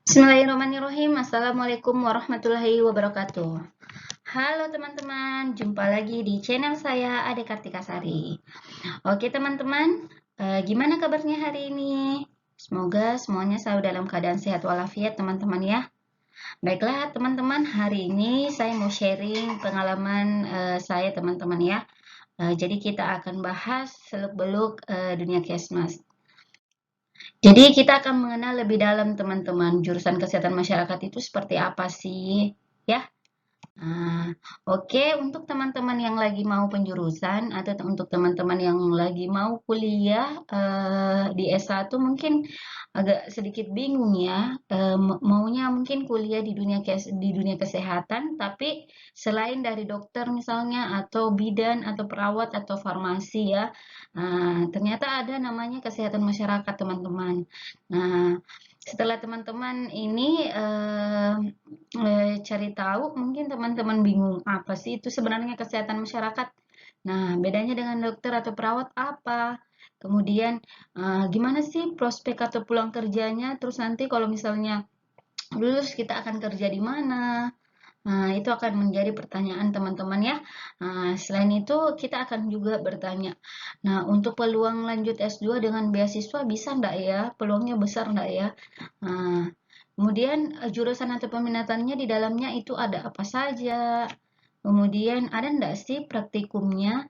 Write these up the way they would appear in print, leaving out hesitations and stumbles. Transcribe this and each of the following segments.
Bismillahirrahmanirrahim. Assalamualaikum warahmatullahi wabarakatuh. Halo teman-teman, jumpa lagi di channel saya Ade Kartika Sari. Oke teman-teman, gimana kabarnya hari ini? Semoga semuanya selalu dalam keadaan sehat walafiat teman-teman ya. Baiklah teman-teman, hari ini saya mau sharing pengalaman saya teman-teman ya. Jadi kita akan bahas seluk-beluk dunia Kesmas. Jadi kita akan mengenal lebih dalam teman-teman, jurusan kesehatan masyarakat itu seperti apa sih, ya? Nah, oke, untuk teman-teman yang lagi mau penjurusan atau untuk teman-teman yang lagi mau kuliah di S1 mungkin agak sedikit bingung ya, maunya mungkin kuliah di dunia kesehatan, tapi selain dari dokter misalnya atau bidan atau perawat atau farmasi ya, ternyata ada namanya kesehatan masyarakat teman-teman. Nah, setelah teman-teman ini cari tahu, mungkin teman-teman bingung, apa sih itu sebenarnya kesehatan masyarakat? Nah, bedanya dengan dokter atau perawat apa? Kemudian, gimana sih prospek atau peluang kerjanya? Terus nanti kalau misalnya lulus kita akan kerja di mana? Nah, itu akan menjadi pertanyaan teman-teman ya. Selain itu kita akan juga bertanya, nah untuk peluang lanjut S2 dengan beasiswa bisa enggak ya? Peluangnya besar enggak ya? Nah, kemudian jurusan atau peminatannya di dalamnya itu ada apa saja? Kemudian ada enggak sih praktikumnya?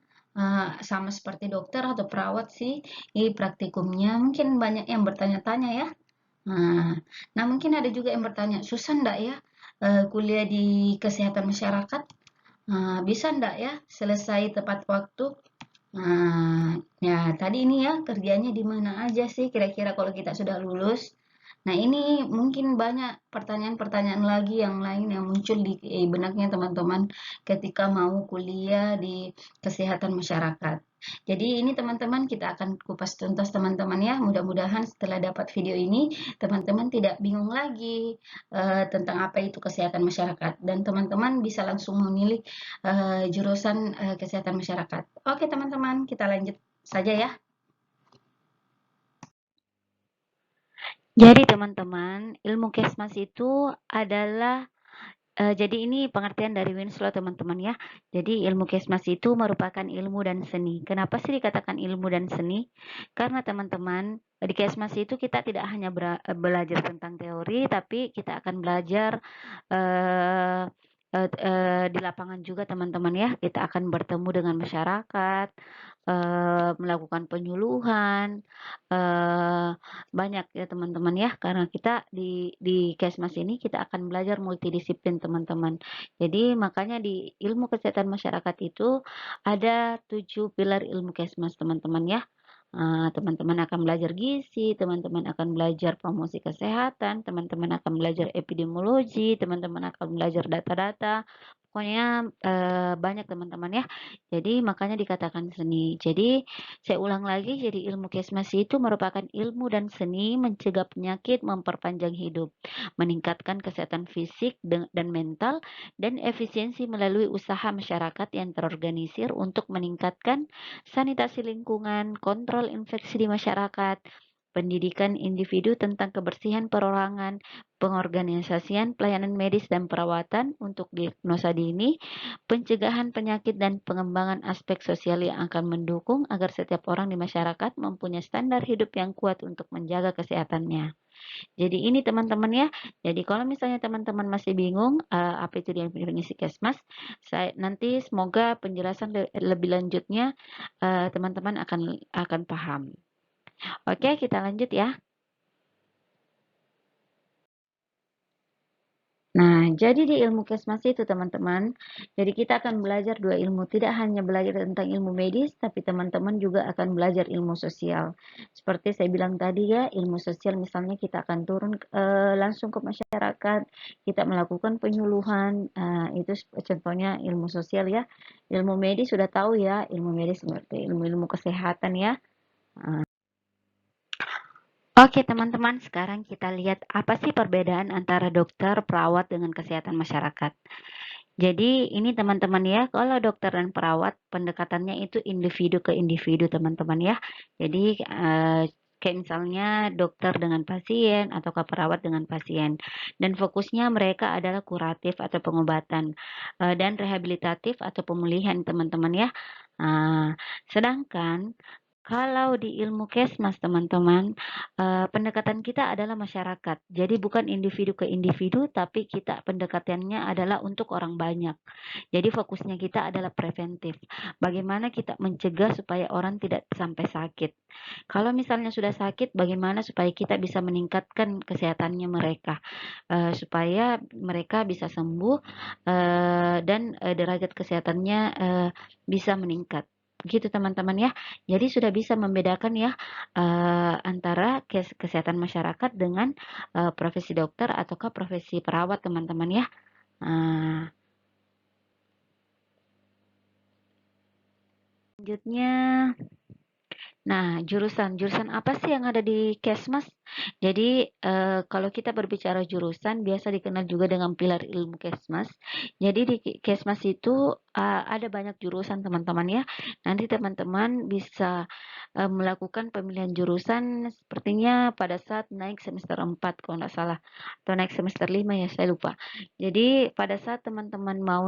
Sama seperti dokter atau perawat sih, praktikumnya mungkin banyak yang bertanya-tanya ya. Nah, mungkin ada juga yang bertanya, susah enggak ya kuliah di kesehatan masyarakat? Bisa enggak ya selesai tepat waktu? Ya tadi ini ya kerjanya di mana aja sih kira-kira kalau kita sudah lulus? Nah, ini mungkin banyak pertanyaan-pertanyaan lagi yang lain yang muncul di benaknya teman-teman ketika mau kuliah di kesehatan masyarakat. Jadi ini teman-teman kita akan kupas tuntas teman-teman ya. Mudah-mudahan setelah dapat video ini teman-teman tidak bingung lagi tentang apa itu kesehatan masyarakat dan teman-teman bisa langsung memilih jurusan kesehatan masyarakat. Oke teman-teman, kita lanjut saja ya. Jadi teman-teman, ilmu kesmas itu adalah jadi ini pengertian dari Winslow teman-teman ya. Jadi ilmu kesmas itu merupakan ilmu dan seni. Kenapa sih dikatakan ilmu dan seni? Karena teman-teman di kesmas itu kita tidak hanya belajar tentang teori, tapi kita akan belajar eh, di lapangan juga teman-teman ya. Kita akan bertemu dengan masyarakat, melakukan penyuluhan, eh, banyak ya teman-teman ya, karena kita di Kesmas ini kita akan belajar multidisiplin teman-teman. Jadi makanya di ilmu kesehatan masyarakat itu ada 7 pilar ilmu Kesmas teman-teman ya. Teman-teman akan belajar gizi, teman-teman akan belajar promosi kesehatan, teman-teman akan belajar epidemiologi, teman-teman akan belajar data-data. Pokoknya banyak teman-teman ya. Jadi makanya dikatakan seni. Jadi saya ulang lagi, jadi ilmu Kesmas itu merupakan ilmu dan seni mencegah penyakit, memperpanjang hidup, meningkatkan kesehatan fisik dan mental, dan efisiensi melalui usaha masyarakat yang terorganisir untuk meningkatkan sanitasi lingkungan, kontrol infeksi di masyarakat, pendidikan individu tentang kebersihan perorangan, pengorganisasian pelayanan medis dan perawatan untuk diagnosa dini, pencegahan penyakit dan pengembangan aspek sosial yang akan mendukung agar setiap orang di masyarakat mempunyai standar hidup yang kuat untuk menjaga kesehatannya. Jadi ini teman-teman ya. Jadi kalau misalnya teman-teman masih bingung apa itu definisi Kesmas, saya nanti semoga penjelasan lebih lanjutnya teman-teman akan paham. Oke, kita lanjut ya. Nah, jadi di ilmu Kesmas itu teman-teman, jadi kita akan belajar dua ilmu, tidak hanya belajar tentang ilmu medis, tapi teman-teman juga akan belajar ilmu sosial. Seperti saya bilang tadi ya, ilmu sosial misalnya kita akan turun langsung ke masyarakat, kita melakukan penyuluhan, itu contohnya ilmu sosial ya. Ilmu medis sudah tahu ya, ilmu medis seperti ilmu-ilmu kesehatan ya. Oke teman-teman, sekarang kita lihat apa sih perbedaan antara dokter, perawat dengan kesehatan masyarakat. Jadi ini teman-teman ya, kalau dokter dan perawat pendekatannya itu individu ke individu teman-teman ya. Jadi kayak misalnya dokter dengan pasien ataukah perawat dengan pasien. Dan fokusnya mereka adalah kuratif atau pengobatan, dan rehabilitatif atau pemulihan teman-teman ya. Sedangkan kalau di ilmu Kesmas teman-teman, pendekatan kita adalah masyarakat. Jadi bukan individu ke individu, tapi kita pendekatannya adalah untuk orang banyak. Jadi fokusnya kita adalah preventif. Bagaimana kita mencegah supaya orang tidak sampai sakit. Kalau misalnya sudah sakit, bagaimana supaya kita bisa meningkatkan kesehatannya mereka, supaya mereka bisa sembuh, dan derajat kesehatannya bisa meningkat. Begitu teman-teman ya. Jadi sudah bisa membedakan ya antara kesehatan masyarakat dengan profesi dokter ataukah profesi perawat teman-teman ya. Selanjutnya, nah, jurusan apa sih yang ada di Kesmas? Jadi, kalau kita berbicara jurusan biasa dikenal juga dengan pilar ilmu Kesmas. Jadi di Kesmas itu, ada banyak jurusan teman-teman ya. Nanti teman-teman bisa, melakukan pemilihan jurusan sepertinya pada saat naik semester 4 kalau nggak salah, atau naik semester 5 ya, saya lupa. Jadi pada saat teman-teman mau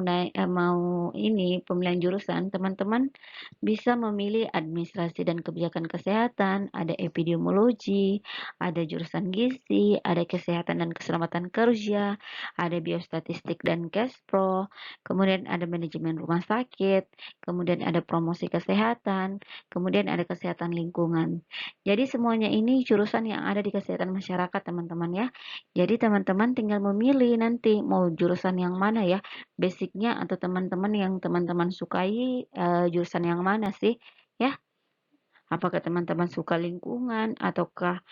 ini pemilihan jurusan, teman-teman bisa memilih administrasi dan kebijakan kesehatan, ada epidemiologi, ada jurusan gizi, ada kesehatan dan keselamatan kerja, ada biostatistik dan Kespro, kemudian ada manajemen rumah sakit, kemudian ada promosi kesehatan, kemudian ada kesehatan lingkungan. Jadi semuanya ini jurusan yang ada di kesehatan masyarakat teman-teman ya. Jadi teman-teman tinggal memilih nanti mau jurusan yang mana ya, basicnya atau teman-teman yang teman-teman sukai jurusan yang mana sih ya? Apakah teman-teman suka lingkungan ataukah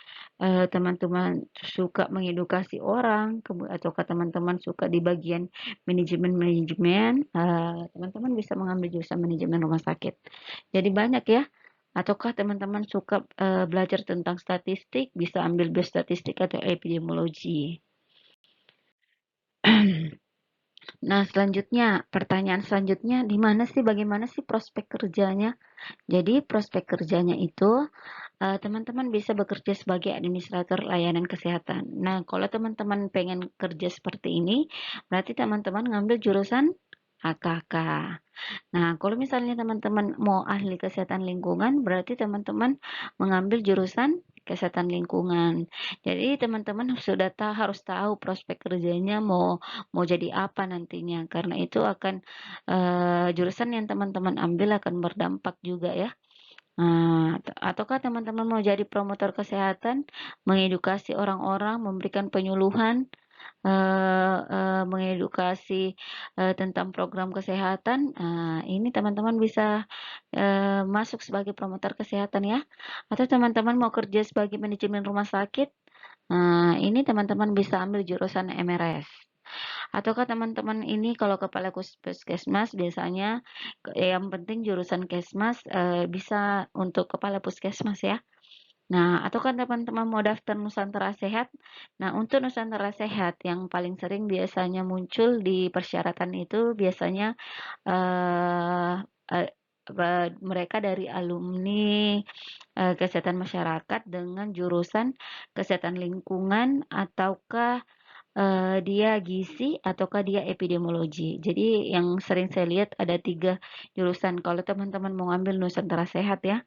teman-teman suka mengedukasi orang, ataukah teman-teman suka di bagian manajemen-manajemen, teman-teman bisa mengambil jurusan manajemen rumah sakit. Jadi banyak ya. Ataukah teman-teman suka belajar tentang statistik, bisa ambil biostatistik atau epidemiologi. Nah, selanjutnya, pertanyaan selanjutnya, di mana sih, bagaimana sih prospek kerjanya? Jadi, prospek kerjanya itu, teman-teman bisa bekerja sebagai administrator layanan kesehatan. Nah, kalau teman-teman pengen kerja seperti ini, berarti teman-teman ngambil jurusan HKK. Nah, kalau misalnya teman-teman mau ahli kesehatan lingkungan, berarti teman-teman mengambil jurusan kesehatan lingkungan. Jadi teman-teman harus tahu prospek kerjanya mau mau jadi apa nantinya. Karena itu akan jurusan yang teman-teman ambil akan berdampak juga ya. Ataukah teman-teman mau jadi promotor kesehatan, mengedukasi orang-orang, memberikan penyuluhan, mengedukasi tentang program kesehatan, ini teman-teman bisa masuk sebagai promotor kesehatan ya. Atau teman-teman mau kerja sebagai manajemen rumah sakit, ini teman-teman bisa ambil jurusan MRS. Ataukah teman-teman ini kalau kepala puskesmas biasanya yang penting jurusan Kesmas bisa untuk kepala puskesmas ya. Nah, atau kan teman-teman mau daftar Nusantara Sehat. Nah, untuk Nusantara Sehat yang paling sering biasanya muncul di persyaratan itu biasanya eh, eh, mereka dari alumni kesehatan masyarakat dengan jurusan kesehatan lingkungan ataukah dia gizi ataukah dia epidemiologi. Jadi yang sering saya lihat ada 3 jurusan kalau teman-teman mau ngambil Nusantara Sehat ya.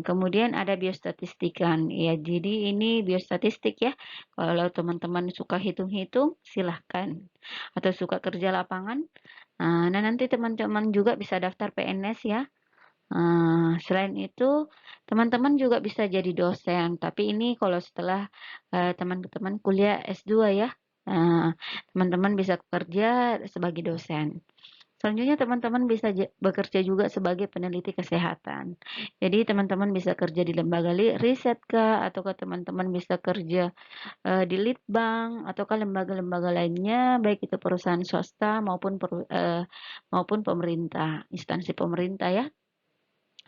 Kemudian ada biostatistikan. Ya, jadi ini biostatistik ya. Kalau teman-teman suka hitung-hitung, silahkan. Atau suka kerja lapangan. Nah, nanti teman-teman juga bisa daftar PNS ya. Selain itu, teman-teman juga bisa jadi dosen. Tapi ini kalau setelah teman-teman kuliah S2 ya. Teman-teman bisa kerja sebagai dosen. Selanjutnya teman-teman bisa bekerja juga sebagai peneliti kesehatan. Jadi teman-teman bisa kerja di lembaga riset kah, ataukah teman-teman bisa kerja di litbang, ataukah lembaga-lembaga lainnya, baik itu perusahaan swasta maupun maupun pemerintah, instansi pemerintah ya.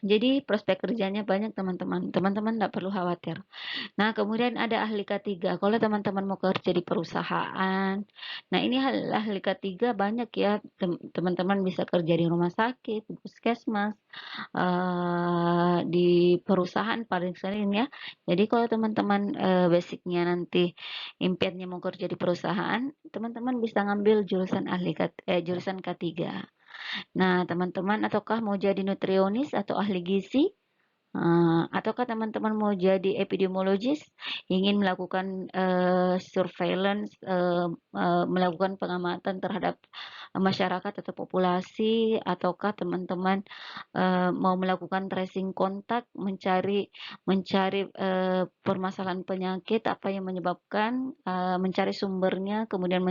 Jadi prospek kerjanya banyak teman-teman, teman-teman nggak perlu khawatir. Nah, kemudian ada ahli K3. Kalau teman-teman mau kerja di perusahaan, nah ini ahli K3 banyak ya, teman-teman bisa kerja di rumah sakit, di puskesmas, di perusahaan paling sering ya. Jadi kalau teman-teman basicnya nanti impiannya mau kerja di perusahaan, teman-teman bisa ngambil jurusan K3. Nah, teman-teman ataukah mau jadi nutrionis atau ahli gizi? Ataukah teman-teman mau jadi epidemiologis, ingin melakukan surveillance, melakukan pengamatan terhadap masyarakat atau populasi, ataukah teman-teman mau melakukan tracing kontak, mencari mencari permasalahan penyakit apa yang menyebabkan, mencari sumbernya, kemudian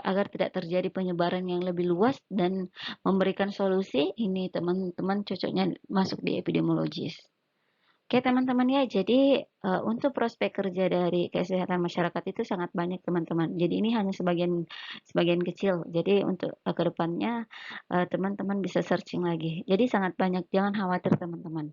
agar tidak terjadi penyebaran yang lebih luas dan memberikan solusi, ini teman-teman cocoknya masuk di epidemiologis. Oke teman-teman ya, jadi untuk prospek kerja dari kesehatan masyarakat itu sangat banyak teman-teman. Jadi ini hanya sebagian sebagian kecil. Jadi untuk ke depannya teman-teman bisa searching lagi. Jadi sangat banyak, jangan khawatir teman-teman.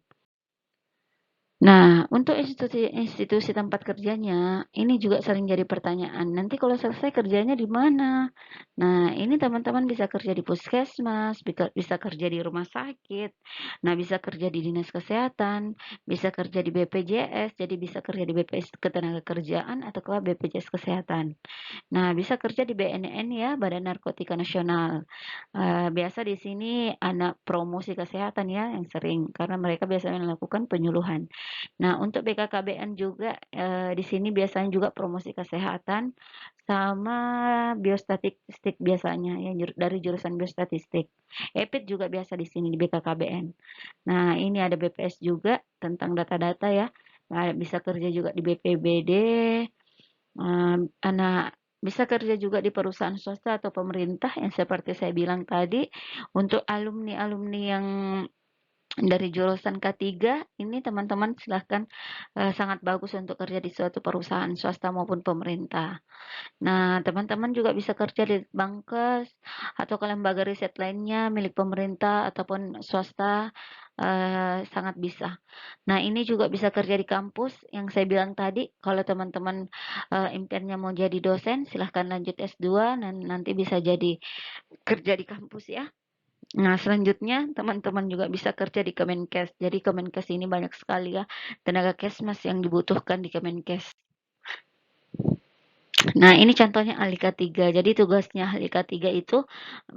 Nah, untuk institusi tempat kerjanya, ini juga sering jadi pertanyaan. Nanti kalau selesai kerjanya di mana? Nah, ini teman-teman bisa kerja di puskesmas, bisa kerja di rumah sakit, nah bisa kerja di dinas kesehatan, bisa kerja di BPJS, jadi bisa kerja di BPS Ketenagakerjaan atau ke BPJS Kesehatan. Nah, bisa kerja di BNN ya, Badan Narkotika Nasional. Biasa di sini anak promosi kesehatan ya yang sering, karena mereka biasanya melakukan penyuluhan. Nah, untuk BKKBN juga di sini biasanya juga promosi kesehatan sama biostatistik biasanya ya dari jurusan biostatistik. EPIT juga biasa di sini di BKKBN. Nah, ini ada BPS juga tentang data-data ya. Nah, bisa kerja juga di BPBD, anak bisa kerja juga di perusahaan swasta atau pemerintah yang seperti saya bilang tadi. Untuk alumni-alumni yang dari jurusan K3 ini teman-teman silahkan sangat bagus untuk kerja di suatu perusahaan swasta maupun pemerintah. Nah, teman-teman juga bisa kerja di Litbangkes atau ke lembaga riset lainnya milik pemerintah ataupun swasta, sangat bisa. Nah, ini juga bisa kerja di kampus yang saya bilang tadi, kalau teman-teman impiannya mau jadi dosen, silahkan lanjut S2 dan nanti bisa jadi kerja di kampus ya. Nah, selanjutnya teman-teman juga bisa kerja di Kemenkes. Jadi Kemenkes ini banyak sekali ya tenaga kesmas yang dibutuhkan di Kemenkes. Nah, ini contohnya ahli K3. Jadi tugasnya ahli K3 itu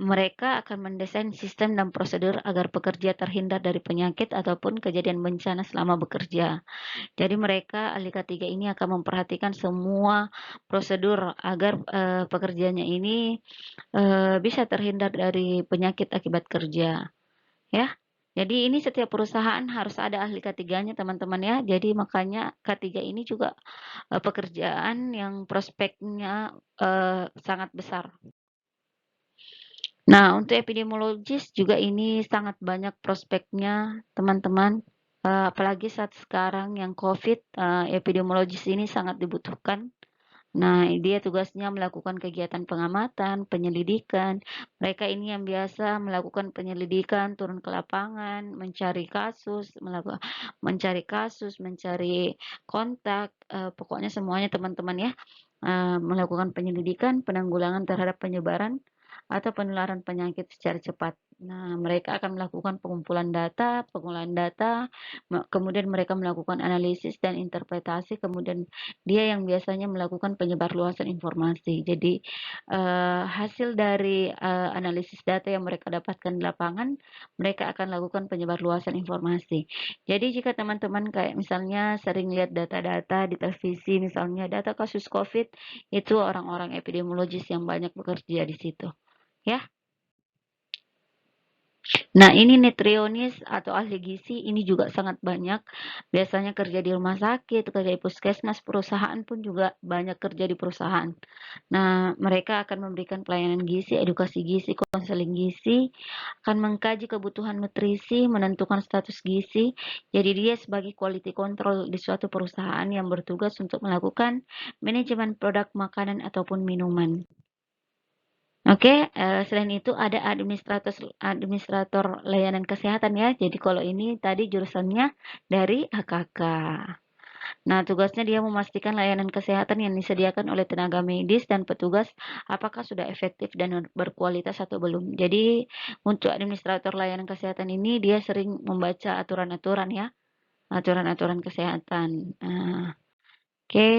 mereka akan mendesain sistem dan prosedur agar pekerja terhindar dari penyakit ataupun kejadian bencana selama bekerja. Jadi mereka ahli K3 ini akan memperhatikan semua prosedur agar pekerjanya ini bisa terhindar dari penyakit akibat kerja. Ya. Jadi ini setiap perusahaan harus ada ahli K3-nya teman-teman ya. Jadi makanya K3 ini juga pekerjaan yang prospeknya sangat besar. Nah, untuk epidemiologis juga ini sangat banyak prospeknya teman-teman. Apalagi saat sekarang yang COVID, epidemiologis ini sangat dibutuhkan. Nah, dia tugasnya melakukan kegiatan pengamatan, penyelidikan. Mereka ini yang biasa melakukan penyelidikan, turun ke lapangan, mencari kontak, pokoknya semuanya teman-teman ya. Melakukan penyelidikan, penanggulangan terhadap penyebaran atau penularan penyakit secara cepat. Nah, mereka akan melakukan pengumpulan data, kemudian mereka melakukan analisis dan interpretasi, kemudian dia yang biasanya melakukan penyebarluasan informasi. Jadi hasil dari analisis data yang mereka dapatkan di lapangan, mereka akan lakukan penyebarluasan informasi. Jadi jika teman-teman kayak misalnya sering lihat data-data di televisi, misalnya data kasus COVID, itu orang-orang epidemiologis yang banyak bekerja di situ. Ya. Nah, ini nutrionis atau ahli gizi ini juga sangat banyak. Biasanya kerja di rumah sakit, kerja di puskesmas, perusahaan pun juga banyak kerja di perusahaan. Nah, mereka akan memberikan pelayanan gizi, edukasi gizi, konseling gizi, akan mengkaji kebutuhan nutrisi, menentukan status gizi. Jadi dia sebagai quality control di suatu perusahaan yang bertugas untuk melakukan manajemen produk makanan ataupun minuman. Oke, selain itu ada administrator layanan kesehatan ya. Jadi kalau ini tadi jurusannya dari AKK. Nah, tugasnya dia memastikan layanan kesehatan yang disediakan oleh tenaga medis dan petugas apakah sudah efektif dan berkualitas atau belum. Jadi, untuk administrator layanan kesehatan ini dia sering membaca aturan-aturan ya, aturan-aturan kesehatan. Oke.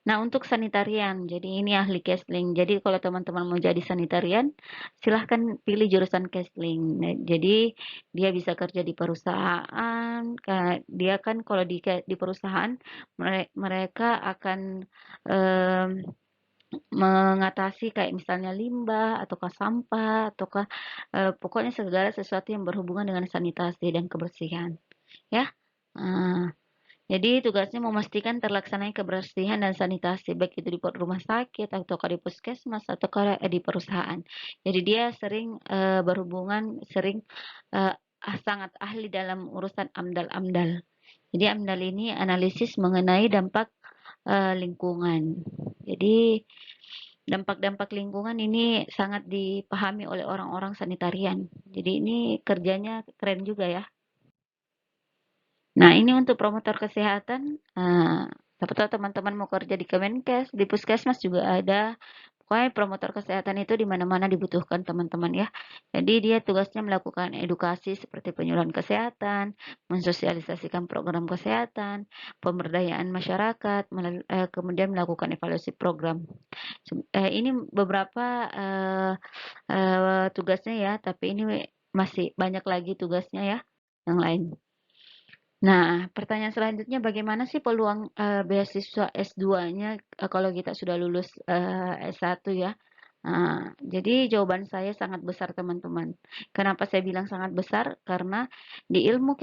Nah, untuk sanitarian, jadi ini ahli Kesling. Jadi kalau teman-teman mau jadi sanitarian, silahkan pilih jurusan Kesling. Nah, jadi dia bisa kerja di perusahaan. Dia kan kalau di perusahaan mereka akan em, mengatasi kayak misalnya limbah ataukah sampah ataukah pokoknya segala sesuatu yang berhubungan dengan sanitasi dan kebersihan, ya. Nah, jadi tugasnya memastikan terlaksananya kebersihan dan sanitasi baik itu di rumah sakit atau di puskesmas atau di perusahaan. Jadi dia sering berhubungan sering eh, sangat ahli dalam urusan AMDAL-AMDAL. Jadi AMDAL ini analisis mengenai dampak lingkungan. Jadi dampak-dampak lingkungan ini sangat dipahami oleh orang-orang sanitarian. Jadi ini kerjanya keren juga ya. Nah, ini untuk promotor kesehatan, siapa tahu teman-teman mau kerja di Kemenkes, di puskesmas juga ada. Pokoknya promotor kesehatan itu di mana-mana dibutuhkan teman-teman ya. Jadi dia tugasnya melakukan edukasi seperti penyuluhan kesehatan, mensosialisasikan program kesehatan, pemberdayaan masyarakat, kemudian melakukan evaluasi program. Ini beberapa tugasnya ya, tapi ini masih banyak lagi tugasnya ya yang lain. Nah, pertanyaan selanjutnya bagaimana sih peluang beasiswa S2-nya kalau kita sudah lulus S1 ya? Nah, jadi jawaban saya sangat besar teman-teman. Kenapa saya bilang sangat besar? Karena di ilmu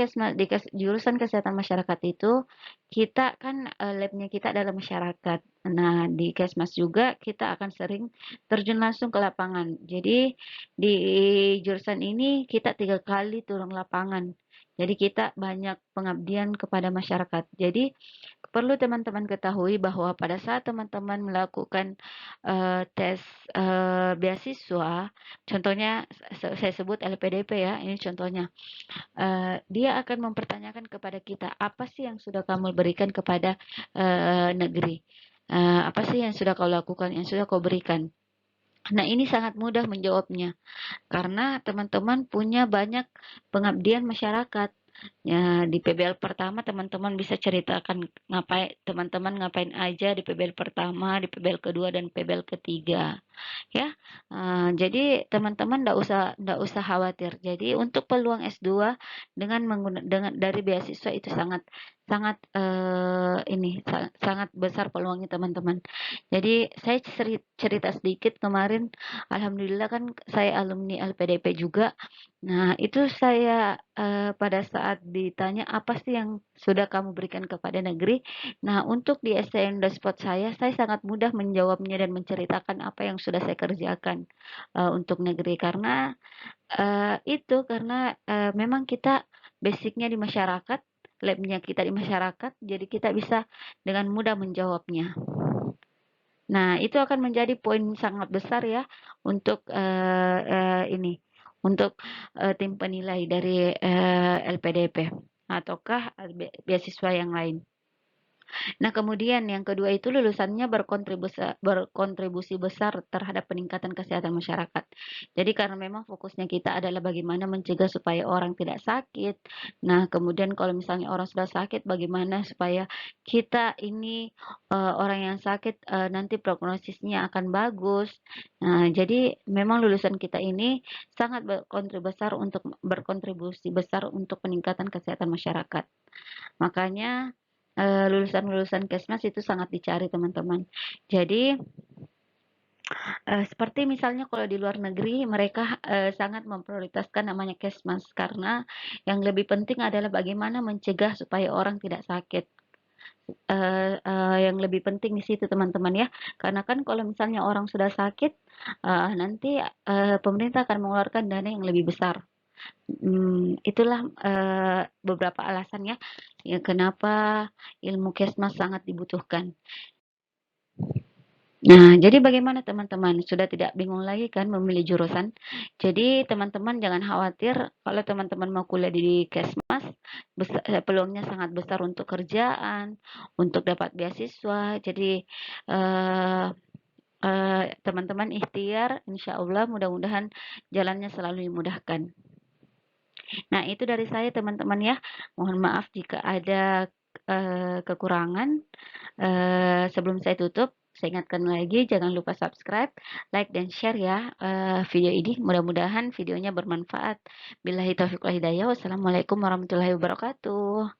jurusan kesehatan masyarakat itu kita kan labnya kita adalah masyarakat. Nah, di Kesmas juga kita akan sering terjun langsung ke lapangan. Jadi di jurusan ini kita 3 kali turun lapangan. Jadi kita banyak pengabdian kepada masyarakat. Jadi perlu teman-teman ketahui bahwa pada saat teman-teman melakukan tes beasiswa, contohnya saya sebut LPDP ya, ini contohnya. Dia akan mempertanyakan kepada kita, apa sih yang sudah kamu berikan kepada negeri? Apa sih yang sudah kau lakukan, yang sudah kau berikan? Nah, ini sangat mudah menjawabnya karena teman-teman punya banyak pengabdian masyarakat. Ya, di PBL pertama teman-teman bisa ceritakan teman-teman ngapain aja di PBL pertama, di PBL kedua dan PBL ketiga. Ya, jadi teman-teman ndak usah khawatir. Jadi untuk peluang S2 dengan dari beasiswa itu sangat sangat sangat besar peluangnya teman-teman. Jadi saya cerita sedikit kemarin, alhamdulillah kan saya alumni LPDP juga. Nah, itu saya pada saat ditanya apa sih yang sudah kamu berikan kepada negeri. Nah, untuk di STM Dashboard saya sangat mudah menjawabnya dan menceritakan apa yang sudah saya kerjakan untuk negeri karena memang kita basicnya di masyarakat, labnya kita di masyarakat, jadi kita bisa dengan mudah menjawabnya. Nah, itu akan menjadi poin sangat besar ya untuk untuk tim penilai dari LPDP ataukah beasiswa yang lain. Nah, kemudian yang kedua itu lulusannya berkontribusi besar terhadap peningkatan kesehatan masyarakat. Jadi karena memang fokusnya kita adalah bagaimana mencegah supaya orang tidak sakit. Nah, kemudian kalau misalnya orang sudah sakit, bagaimana supaya kita ini orang yang sakit nanti prognosisnya akan bagus. Nah, jadi memang lulusan kita ini sangat berkontribusi besar untuk peningkatan kesehatan masyarakat. Makanya lulusan-lulusan Kesmas itu sangat dicari teman-teman. Jadi seperti misalnya kalau di luar negeri mereka sangat memprioritaskan namanya Kesmas karena yang lebih penting adalah bagaimana mencegah supaya orang tidak sakit. Yang lebih penting di situ teman-teman ya. Karena kan kalau misalnya orang sudah sakit, nanti pemerintah akan mengeluarkan dana yang lebih besar. Itulah beberapa alasannya ya kenapa ilmu Kesmas sangat dibutuhkan. Nah, jadi bagaimana teman-teman? Sudah tidak bingung lagi kan memilih jurusan? Jadi teman-teman jangan khawatir kalau teman-teman mau kuliah di Kesmas, peluangnya sangat besar untuk kerjaan, untuk dapat beasiswa. Jadi eh, teman-teman ikhtiar, insya Allah mudah-mudahan jalannya selalu dimudahkan. Nah, itu dari saya teman-teman ya. Mohon maaf jika ada kekurangan. Sebelum saya tutup, saya ingatkan lagi jangan lupa subscribe, like dan share ya video ini. Mudah-mudahan videonya bermanfaat. Billahi taufiq wal hidayah. Wassalamualaikum warahmatullahi wabarakatuh.